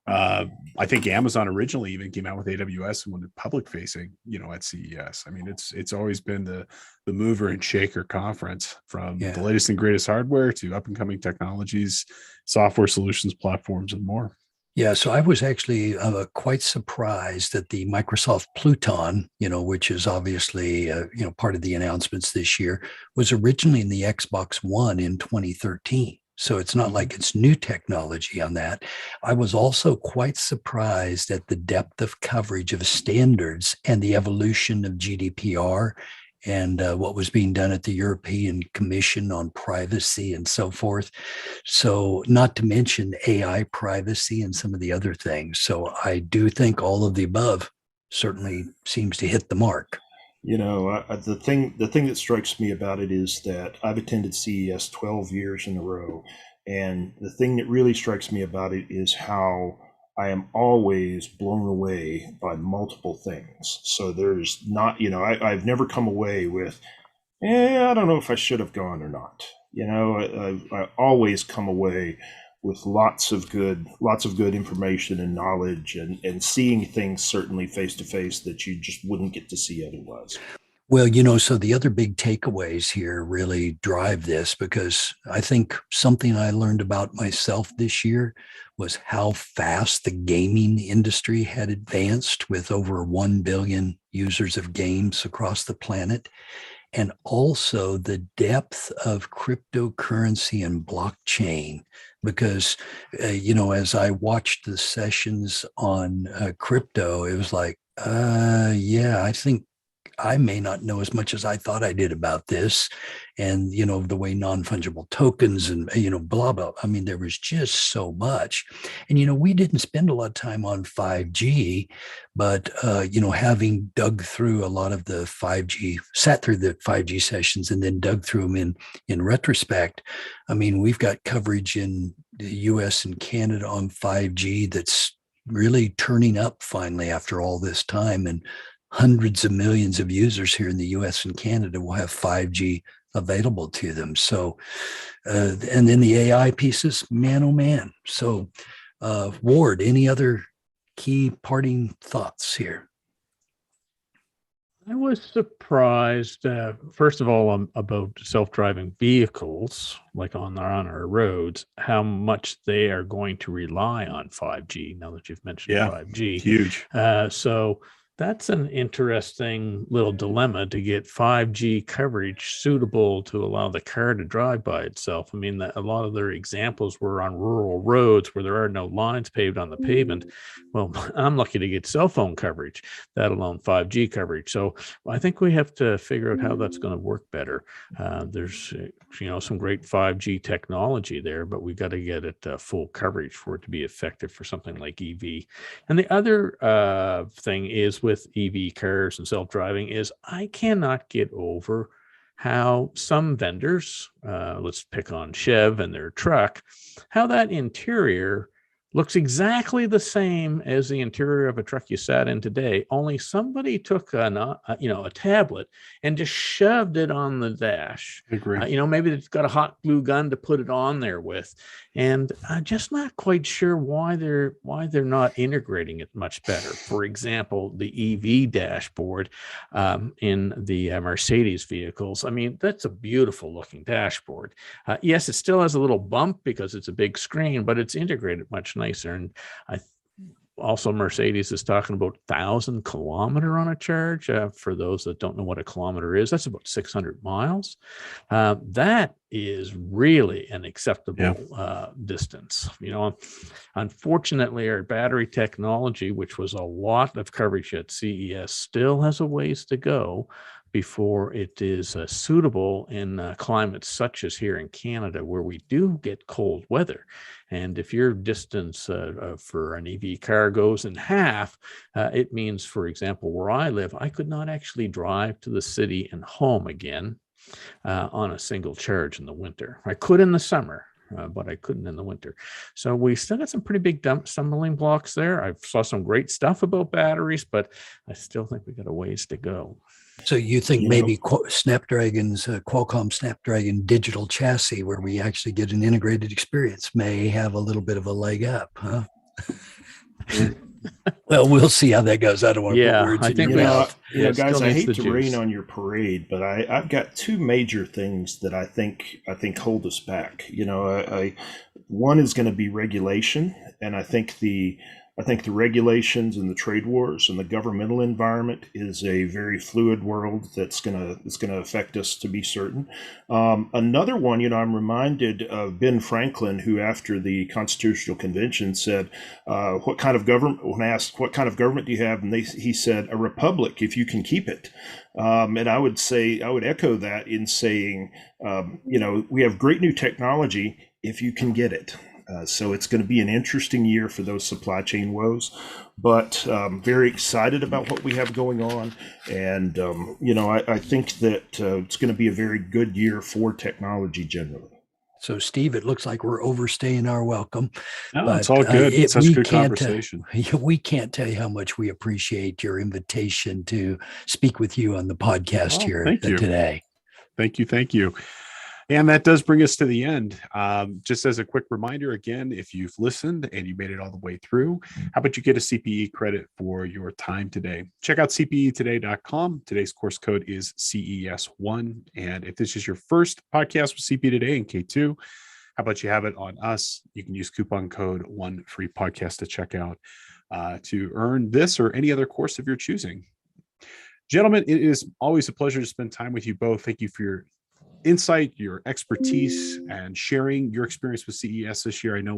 I think Amazon originally even came out with AWS and went public facing. At CES. I mean, it's always been the mover and shaker conference, from the latest and greatest hardware to up and coming technologies, software solutions, platforms, and more. Yeah, so I was actually quite surprised that the Microsoft Pluton, which is obviously part of the announcements this year, was originally in the Xbox One in 2013. So it's not like it's new technology on that. I was also quite surprised at the depth of coverage of standards and the evolution of GDPR and what was being done at the European Commission on privacy and so forth. So, not to mention AI privacy and some of the other things. So, I do think all of the above certainly seems to hit the mark. The thing that strikes me about it is that I've attended CES 12 years in a row, and the thing that really strikes me about it is how I am always blown away by multiple things. So there's not, I've never come away with, I don't know if I should have gone or not. I always come away with lots of good information and knowledge, and seeing things certainly face to face that you just wouldn't get to see otherwise. Well, so the other big takeaways here really drive this, because I think something I learned about myself this year was how fast the gaming industry had advanced, with over 1 billion users of games across the planet. And also the depth of cryptocurrency and blockchain, because, as I watched the sessions on crypto, it was like, I think I may not know as much as I thought I did about this. And, the way non-fungible tokens and, blah, blah. I mean, there was just so much. And, we didn't spend a lot of time on 5G, but, having dug through a lot of the 5G, sat through the 5G sessions and then dug through them in retrospect, I mean, we've got coverage in the US and Canada on 5G that's really turning up finally after all this time. And hundreds of millions of users here in the US and Canada will have 5G available to them. So, and then the AI pieces, man, oh man. So, Ward, any other key parting thoughts here? I was surprised, first of all, about self-driving vehicles, like on our roads, how much they are going to rely on 5G, now that you've mentioned 5G. Huge. So that's an interesting little dilemma, to get 5G coverage suitable to allow the car to drive by itself. I mean, a lot of their examples were on rural roads where there are no lines paved on the pavement. Well, I'm lucky to get cell phone coverage, that alone 5G coverage. So I think we have to figure out how that's going to work better. There's, some great 5G technology there, but we got to get it full coverage for it to be effective for something like EV. And the other thing is, with EV cars and self-driving, is I cannot get over how some vendors, let's pick on Chev and their truck, how that interior looks exactly the same as the interior of a truck you sat in today, only somebody took a tablet and just shoved it on the dash. I agree. Maybe it's got a hot glue gun to put it on there with, and I'm just not quite sure why they're not integrating it much better. For example, the EV dashboard in the Mercedes vehicles. I mean, that's a beautiful looking dashboard. Yes, it still has a little bump because it's a big screen, but it's integrated much nicer. And Also, Mercedes is talking about 1,000-kilometer on a charge. For those that don't know what a kilometer is, that's about 600 miles. That is really an acceptable distance. Unfortunately, our battery technology, which was a lot of coverage at CES, still has a ways to go before it is suitable in climates such as here in Canada, where we do get cold weather. And if your distance for an EV car goes in half, it means, for example, where I live, I could not actually drive to the city and home again on a single charge in the winter. I could in the summer, but I couldn't in the winter. So we still got some pretty big stumbling blocks there. I saw some great stuff about batteries, but I still think we got a ways to go. So you think maybe Qualcomm Snapdragon digital chassis, where we actually get an integrated experience, may have a little bit of a leg up, huh? Well, we'll see how that goes. I don't want to put words in your mouth. Guys, I hate to rain on your parade, but I've got two major things that I think hold us back. One is going to be regulation, and I think the regulations and the trade wars and the governmental environment is a very fluid world that's gonna affect us, to be certain. Another one, I'm reminded of Ben Franklin, who after the Constitutional Convention said, "What kind of government?" When asked, "What kind of government do you have?" and he said, "A republic, if you can keep it." And I would echo that in saying, we have great new technology if you can get it. So it's going to be an interesting year for those supply chain woes, but very excited about what we have going on. And, I think that it's going to be a very good year for technology generally. So, Steve, it looks like we're overstaying our welcome. No, it's all good. It's such a good conversation. We can't tell you how much we appreciate your invitation to speak with you on the podcast today. Thank you. And that does bring us to the end. Just as a quick reminder, again, if you've listened and you made it all the way through, how about you get a CPE credit for your time today? Check out cpetoday.com. Today's course code is CES1. And if this is your first podcast with CPE Today in K2, how about you have it on us? You can use coupon code 1FREEPODCAST to check out to earn this or any other course of your choosing. Gentlemen, it is always a pleasure to spend time with you both. Thank you for your insight, your expertise, and sharing your experience with CES this year. I know